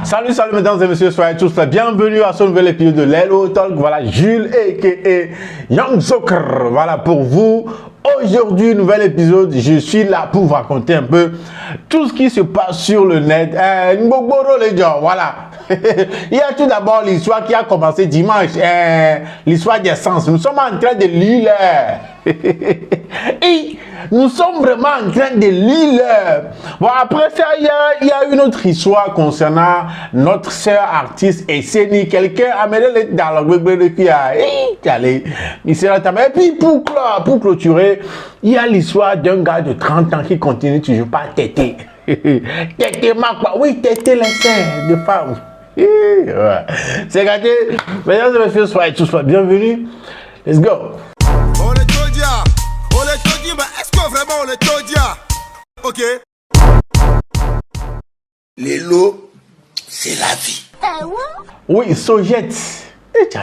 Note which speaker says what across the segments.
Speaker 1: Salut mesdames et messieurs, soyez tous là. Bienvenue à ce nouvel épisode de Lelo Talk. Voilà, Jules a.k.a. Young Joker. Voilà pour vous. Aujourd'hui, nouvel épisode. Je suis là pour vous raconter un peu tout ce qui se passe sur le net. Les gens, voilà. Il y a tout d'abord l'histoire qui a commencé dimanche. L'histoire des sens. Nous sommes en train de lire. Et nous sommes vraiment en train de lire. Bon, après ça, il y a une autre histoire concernant notre sœur artiste Esseni. Quelqu'un a mis le dialogue qui a allé. Et puis pour clôturer, il y a l'histoire d'un gars de 30 ans qui continue toujours pas à téter. Téter ma quoi? Oui, téter les seins de femmes. C'est gâté. Mesdames et messieurs, soyez tous bienvenus. Let's go.
Speaker 2: On est Todia, mais est-ce que vraiment on est Todia? Ok. Les lots, c'est la vie.
Speaker 1: Oui, Sojette.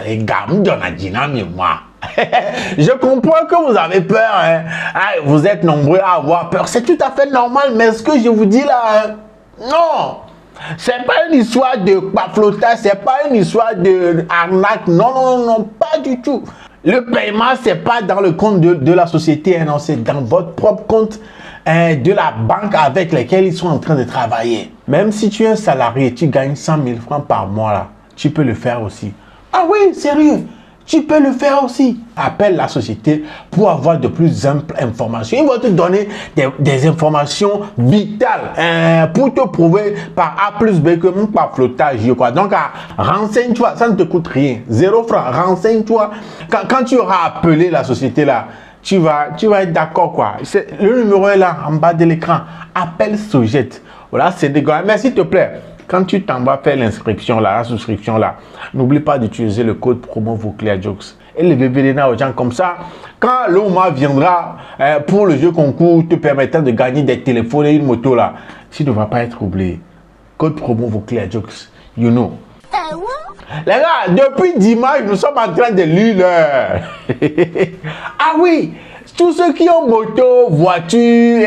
Speaker 1: Les gars, moi. Je comprends que vous avez peur. Hein. Vous êtes nombreux à avoir peur. C'est tout à fait normal. Mais ce que je vous dis là, hein, non. C'est pas une histoire de paflotage. C'est pas une histoire de arnaque. Non, pas du tout. Le paiement, c'est pas dans le compte de la société. Hein, non, c'est dans votre propre compte de la banque avec laquelle ils sont en train de travailler. Même si tu es un salarié et tu gagnes 100 000 francs par mois, là, tu peux le faire aussi. Ah oui, sérieux, tu peux le faire aussi. Appelle la société pour avoir de plus amples informations. Ils vont te donner des informations vitales pour te prouver par A plus B que mon pas flottage. Quoi. Donc, renseigne-toi, ça ne te coûte rien. 0 francs, renseigne-toi. Quand tu auras appelé la société là, tu vas être d'accord quoi. Le numéro est là en bas de l'écran. Appelle Sojette. Voilà, c'est des gars. Mais s'il te plaît, quand tu t'en vas faire l'inscription là, la souscription là, n'oublie pas d'utiliser le code promo VOCLEAJOKES. Et le bébé aux gens comme ça, quand le moment viendra pour le jeu concours te permettant de gagner des téléphones et une moto là, tu ne vas pas être oublié. Code promo VOCLEAJOKES. You know. Les gars, depuis dimanche, nous sommes en train de lire. Ah oui, tous ceux qui ont moto, voiture,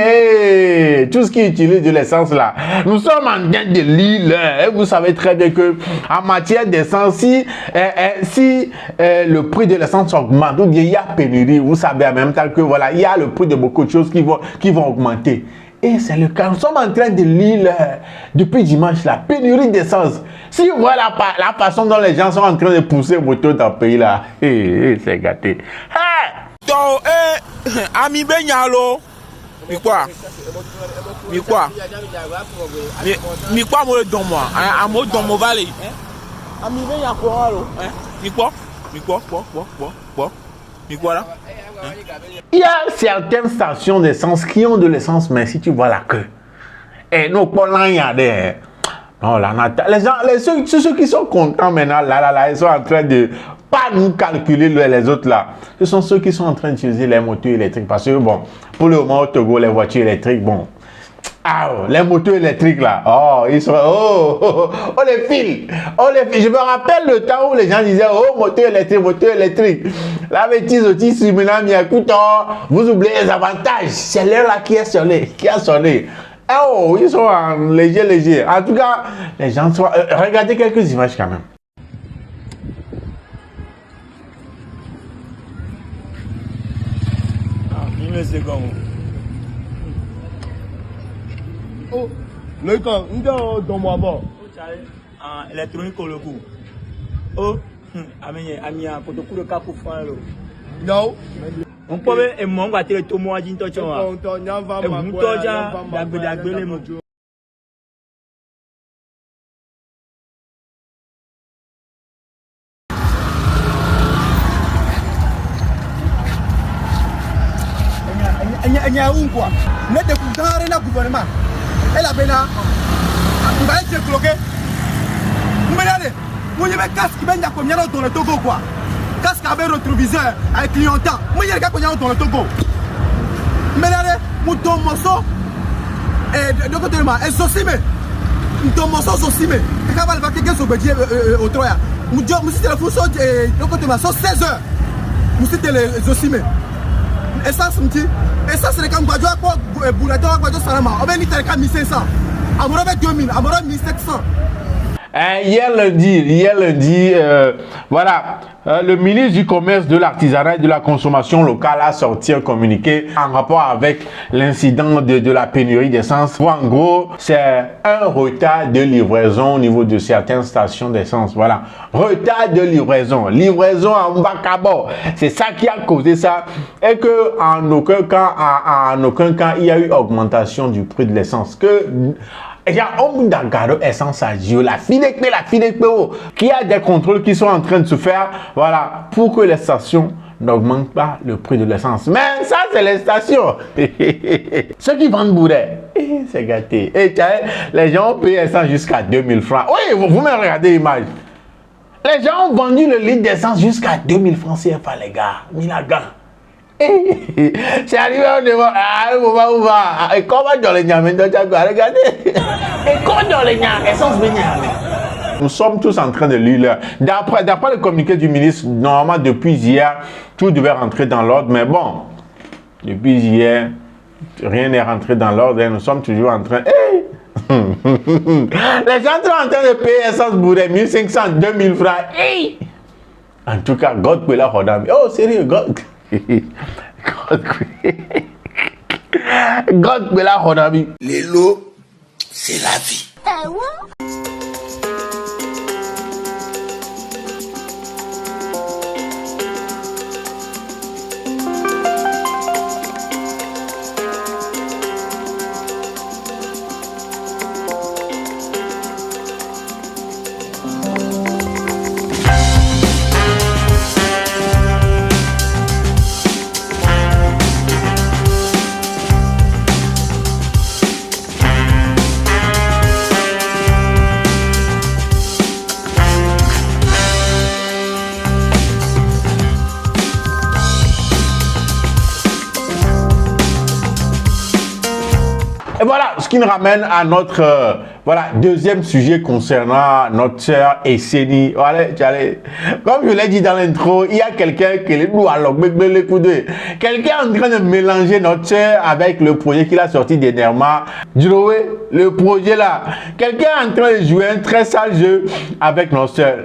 Speaker 1: tout ce qui utilise de l'essence là, nous sommes en train de lire. Et vous savez très bien que en matière d'essence, si le prix de l'essence augmente, ou bien il y a pénurie, vous savez en même temps que voilà, il y a le prix de beaucoup de choses qui vont augmenter. Et c'est le cas. Nous sommes en train de lire depuis dimanche la pénurie d'essence. Si vous voyez la façon dont les gens sont en train de pousser moto dans le pays là, c'est gâté.
Speaker 2: Donc, ami Benyalo, mi quoi? Moi le don moi, un mot dans mon valet. Ami Benyalo, mi quoi là?
Speaker 1: Il y a certaines stations d'essence qui ont de l'essence, mais si tu vois la queue, et non, pas là, il y a des. Non, là, les gens, ceux qui sont contents maintenant, là, ils sont en train de pas nous calculer les autres là. Ce sont ceux qui sont en train d'utiliser les motos électriques. Parce que, bon, pour le moment, au Togo, les voitures électriques, bon. Les motos électriques là, ils sont, les fils, je me rappelle le temps où les gens disaient, moto électrique, la bêtise aussi, écoute, vous oubliez les avantages, c'est l'heure là qui a sonné, ils sont en léger, en tout cas, les gens sont, regardez quelques images quand même.
Speaker 3: Oh, le camp, nous dans moi bon.
Speaker 4: Électronique au coup. Oh, amia, pour te coup de cap pour faire l'eau.
Speaker 3: Non.
Speaker 4: On peut et mon va te tout moi dit toi. Et vous toi d'agbe les mots.
Speaker 3: Il y a un quoi. Mais de coups dans le gouvernement. Elle a bien là. On va être bloqué. Vous regardez. Vous avez casque qui vient de dans le Togo quoi. Casque avec rétroviseur avec clientèle. Moi il y a des gars qui sont dans le Togo. Mais regardez, nous tombe morceau. Et de côté moi, et Sosime. Nous tombe morceau Sosime. Quand va quelqu'un sur Bédier au Troya. Nous c'était le fousseau de côté moi, 16 heures. Nous c'était les Sosime. Et ça c'est le camp Guadio Boulato Guadio Salama. On va dire 1500. Amora 2000, Amora 1700.
Speaker 1: Hier lundi, voilà, le ministre du Commerce, de l'Artisanat et de la Consommation locale a sorti un communiqué en rapport avec l'incident de la pénurie d'essence. En gros, c'est un retard de livraison au niveau de certaines stations d'essence. Voilà, retard de livraison en bas à bord. C'est ça qui a causé ça. Et que en aucun cas, il y a eu augmentation du prix de l'essence. Il y a un d'agaro essence à Gio, la file qui a des contrôles qui sont en train de se faire, voilà, pour que les stations n'augmentent pas le prix de l'essence. Mais ça, c'est les stations. Ceux qui vendent bourret, c'est gâté. Et les gens ont payé essence jusqu'à 2000 francs. Oui, vous me regardez l'image. Les gens ont vendu le litre d'essence jusqu'à 2000 francs CFA, les gars. Milagan. C'est arrivé au niveau. Où va? Et comment dans les nyamens, regardez. Et comment dans les nyamens, essence de nyamens. Nous sommes tous en train de lire. D'après le communiqué du ministre, normalement depuis hier, tout devait rentrer dans l'ordre. Mais bon, depuis hier, rien n'est rentré dans l'ordre. Nous sommes toujours en train. Les gens sont en train de payer essence bourrée 1500, 2000 francs. En tout cas, God peut la redame. Oh, sérieux, God. God peut la redame.
Speaker 5: Les lots, c'est la vie.
Speaker 1: Et voilà, ce qui nous ramène à notre deuxième sujet concernant notre sœur Esseni. Voilà, comme je l'ai dit dans l'intro, il y a quelqu'un qui est quelqu'un en train de mélanger notre sœur avec le projet qu'il a sorti dernièrement. Joey, le projet là. Quelqu'un est en train de jouer un très sale jeu avec notre sœur.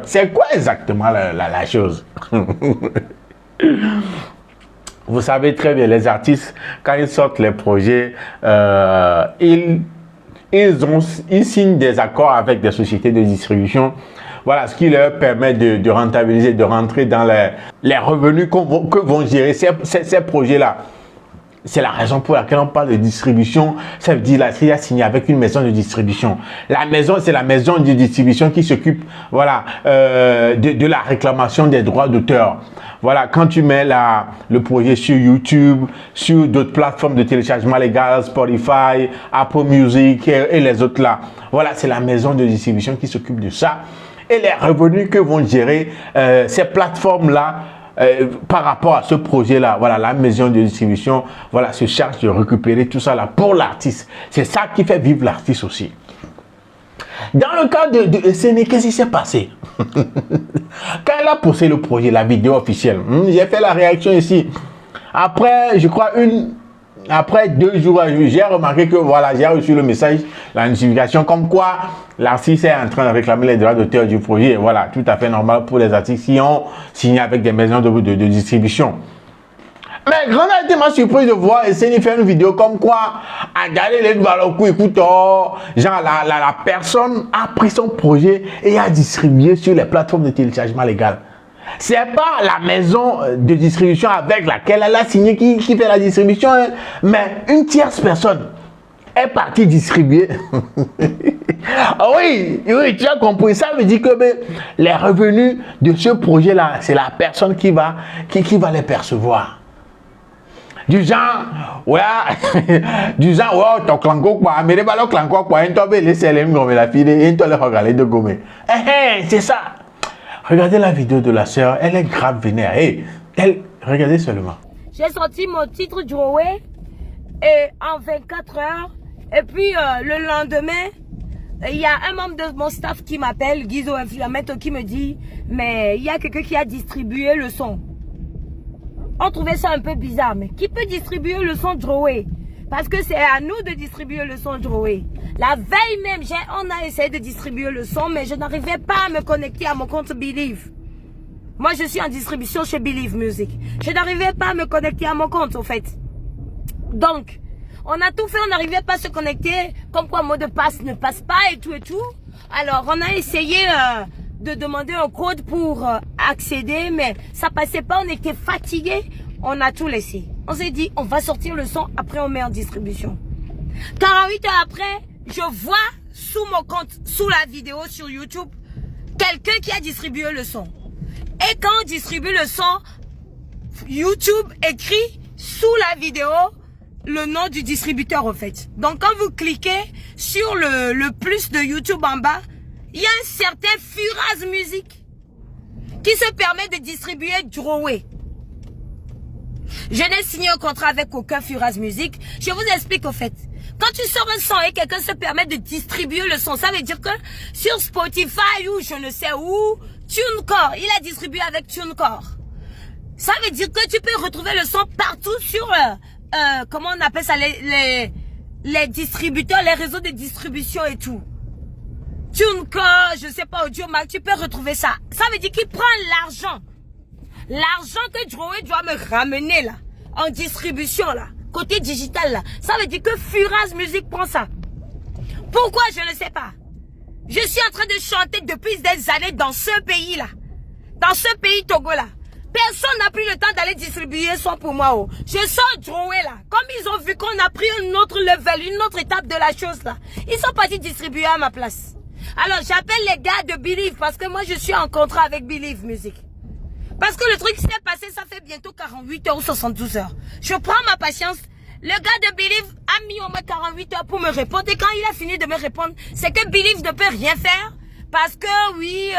Speaker 1: C'est quoi exactement la chose? Vous savez très bien, les artistes, quand ils sortent les projets, ils signent des accords avec des sociétés de distribution. Voilà, ce qui leur permet de rentabiliser, de rentrer dans les revenus que vont gérer ces projets-là. C'est la raison pour laquelle on parle de distribution. Ça veut dire qu'il a signé avec une maison de distribution. La maison, c'est la maison de distribution qui s'occupe, voilà, de la réclamation des droits d'auteur. Voilà, quand tu mets le projet sur YouTube, sur d'autres plateformes de téléchargement légal, Spotify, Apple Music et les autres là. Voilà, c'est la maison de distribution qui s'occupe de ça. Et les revenus que vont gérer ces plateformes-là, par rapport à ce projet-là, voilà, la maison de distribution, voilà, se charge de récupérer tout ça là pour l'artiste. C'est ça qui fait vivre l'artiste aussi. Dans le cas de Esseni, qu'est-ce qui s'est passé? Quand elle a posté le projet, la vidéo officielle, j'ai fait la réaction ici. Après, je crois après 2 jours, j'ai remarqué que voilà, j'ai reçu le message, la notification comme quoi l'artiste est en train de réclamer les droits d'auteur du projet. Voilà, tout à fait normal pour les artistes qui ont signé avec des maisons de distribution. Mais grande a été ma surprise de voir Esseni faire une vidéo comme quoi, à garder les ballons, écoute, genre la personne a pris son projet et a distribué sur les plateformes de téléchargement légal. C'est pas la maison de distribution avec laquelle elle a signé qui fait la distribution, hein, mais une tierce personne est partie distribuer. Oui, tu as compris. Ça veut dire que les revenus de ce projet-là, c'est la personne qui va les percevoir. Du genre, ouais, ton clanco quoi, mais les ballons clanco quoi, un tombé les célèbres comme la fille, et toi les regarder de gomme. C'est ça. Regardez la vidéo de la sœur, elle est grave vénère. Regardez seulement.
Speaker 6: J'ai sorti mon titre Joey et en 24 heures. Et puis le lendemain, il y a un membre de mon staff qui m'appelle, Guizo Inflamette, qui me dit, mais il y a quelqu'un qui a distribué le son. On trouvait ça un peu bizarre, mais qui peut distribuer le son Joey? Parce que c'est à nous de distribuer le son, Joey. La veille même, on a essayé de distribuer le son, mais je n'arrivais pas à me connecter à mon compte Believe. Moi, je suis en distribution chez Believe Music. Je n'arrivais pas à me connecter à mon compte, au fait. Donc, on a tout fait, on n'arrivait pas à se connecter. Comme quoi, mot de passe ne passe pas et tout et tout. Alors, on a essayé de demander un code pour accéder, mais ça passait pas, on était fatigués. On a tout laissé. On s'est dit, on va sortir le son, après on met en distribution. 48 heures après, je vois sous mon compte, sous la vidéo sur YouTube, quelqu'un qui a distribué le son. Et quand on distribue le son, YouTube écrit sous la vidéo le nom du distributeur en fait. Donc quand vous cliquez sur le plus de YouTube en bas, il y a un certain Furaz Music qui se permet de distribuer Joey. Je n'ai signé un contrat avec aucun Furaz Music. Je vous explique au fait. Quand tu sors un son et quelqu'un se permet de distribuer le son, ça veut dire que sur Spotify ou je ne sais où, TuneCore, il a distribué avec TuneCore. Ça veut dire que tu peux retrouver le son partout sur, comment on appelle ça, les distributeurs, les réseaux de distribution et tout. TuneCore, je sais pas, Audiomack, tu peux retrouver ça. Ça veut dire qu'il prend l'argent. L'argent que Joey doit me ramener là, en distribution là, côté digital là, ça veut dire que Furaz Music prend ça. Pourquoi? Je ne sais pas. Je suis en train de chanter depuis des années dans ce pays là. Dans ce pays Togo là. Personne n'a pris le temps d'aller distribuer son pour moi. Oh. Je sors Joey là. Comme ils ont vu qu'on a pris un autre level, une autre étape de la chose là. Ils sont partis distribuer à ma place. Alors j'appelle les gars de Believe parce que moi je suis en contrat avec Believe Music. Parce que le truc s'est passé, ça fait bientôt 48 heures ou 72 heures. Je prends ma patience. Le gars de Believe a mis au moins 48 heures pour me répondre. Et quand il a fini de me répondre, c'est que Believe ne peut rien faire. Parce que oui,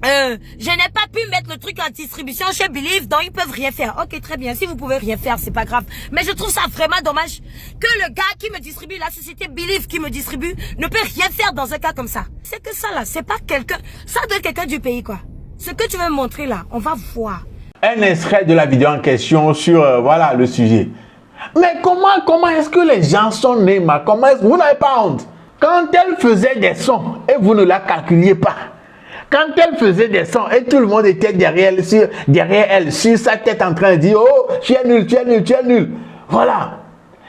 Speaker 6: je n'ai pas pu mettre le truc en distribution chez Believe, donc ils peuvent rien faire. Ok, très bien. Si vous pouvez rien faire, c'est pas grave. Mais je trouve ça vraiment dommage que le gars qui me distribue, la société Believe qui me distribue, ne peut rien faire dans un cas comme ça. C'est que ça là, c'est pas quelqu'un, ça doit être quelqu'un du pays quoi. Ce que tu veux me montrer là, on va voir.
Speaker 1: Un extrait de la vidéo en question sur, voilà, le sujet. Mais comment est-ce que les gens sont nés, comment est-ce que vous n'avez pas honte? Quand elle faisait des sons et vous ne la calculiez pas. Quand elle faisait des sons et tout le monde était derrière elle, sur sa tête en train de dire, oh, tu es nul, tu es nul, tu es nul. Voilà.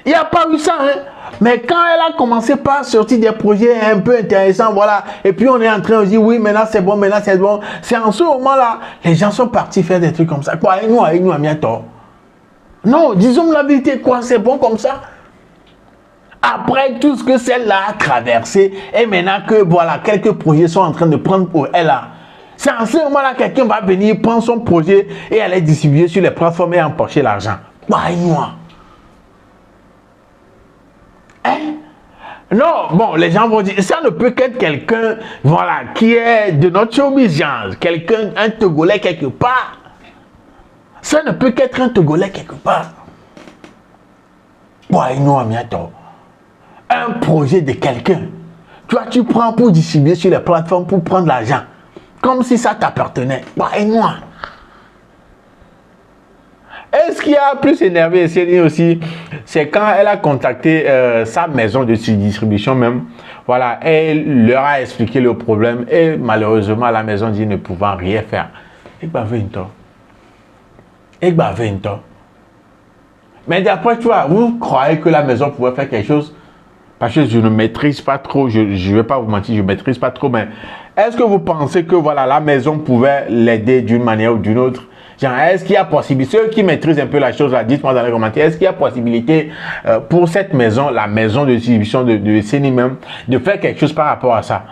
Speaker 1: Il n'y a pas eu ça, hein. Mais quand elle a commencé par sortir des projets un peu intéressants, voilà, et puis on est en train de dire, oui, maintenant c'est bon, c'est en ce moment-là, les gens sont partis faire des trucs comme ça. Quoi, nous, amiato. Non, disons la vérité, quoi, c'est bon comme ça. Après tout ce que celle-là a traversé, et maintenant que, voilà, quelques projets sont en train de prendre pour elle, là, c'est en ce moment-là, quelqu'un va venir prendre son projet et aller distribuer sur les plateformes et empocher l'argent. Quoi, hein? Non, bon, les gens vont dire, ça ne peut qu'être quelqu'un, voilà, qui est de notre showbiz, genre, quelqu'un, un Togolais quelque part. Ça ne peut qu'être un Togolais quelque part. Ouais, non, amiato. Un projet de quelqu'un. Toi, tu prends pour distribuer sur les plateformes pour prendre l'argent. Comme si ça t'appartenait. Ouais, non. Et ce qui a plus énervé Céline aussi, c'est quand elle a contacté sa maison de distribution même. Voilà, elle leur a expliqué le problème et malheureusement la maison dit ne pouvant rien faire. Mais d'après toi, vous croyez que la maison pouvait faire quelque chose? Parce que je ne maîtrise pas trop, je ne vais pas vous mentir, je ne maîtrise pas trop, mais est-ce que vous pensez que voilà, la maison pouvait l'aider d'une manière ou d'une autre? Est-ce qu'il y a possibilité, ceux qui maîtrisent un peu la chose, dites-moi dans les commentaires, est-ce qu'il y a possibilité pour cette maison, la maison de distribution de CENI même, de faire quelque chose par rapport à ça?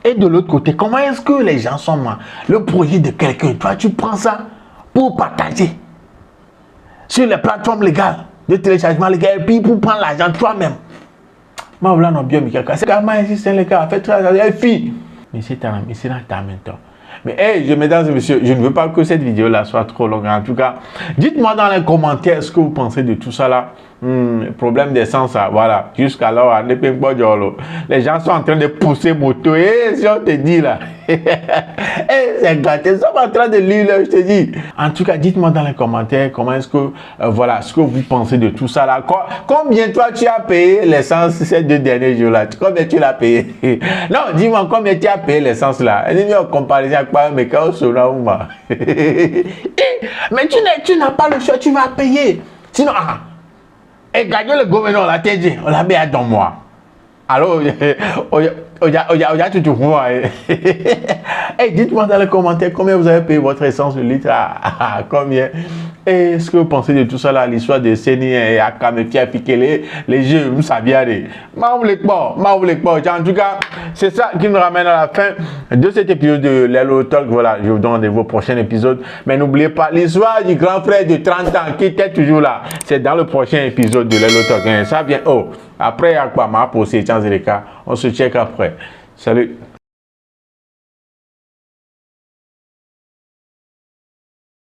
Speaker 1: Et de l'autre côté, comment est-ce que les gens sont morts? Le projet de quelqu'un, toi tu prends ça pour partager sur les plateformes légales de téléchargement légal et puis pour prendre l'argent toi-même. Moi, voilà, non, bien, c'est carrément ici, c'est le cas, faites très fille. Mais c'est dans ta main. Mais hey, mesdames et messieurs, je ne veux pas que cette vidéo là soit trop longue. En tout cas, dites-moi dans les commentaires ce que vous pensez de tout ça là. problème d'essence, voilà. Jusqu'alors, les gens sont en train de pousser moto. Et si on te dit là, c'est gâté, ils sont en train de lire là, je te dis. En tout cas, dites-moi dans les commentaires comment est-ce que, voilà, ce que vous pensez de tout ça là. Combien toi tu as payé l'essence ces 2 derniers jours là? Combien tu l'as payé? Non, dis-moi combien tu as payé l'essence là. Dis-moi en comparaison avec quoi, mais quand on mais tu n'as pas le choix, tu vas payer. Sinon, et gagner le gouvernement, on l'a dit, on l'a mis à dans moi. Alors, tout moi. Et dites-moi dans les commentaires combien vous avez payé votre essence de litre à combien. Et ce que vous pensez de tout ça là, l'histoire de Seni et Akamefia Pikele, les jeux, vous saviez aller. En tout cas, c'est ça qui nous ramène à la fin de cet épisode de Lelo Talk. Voilà, je vous donne rendez-vous au prochain épisode. Mais n'oubliez pas, l'histoire du grand frère de 30 ans qui était toujours là, c'est dans le prochain épisode de Lelo Talk. Ça vient, après, à quoi m'a posé, on se check après. Salut.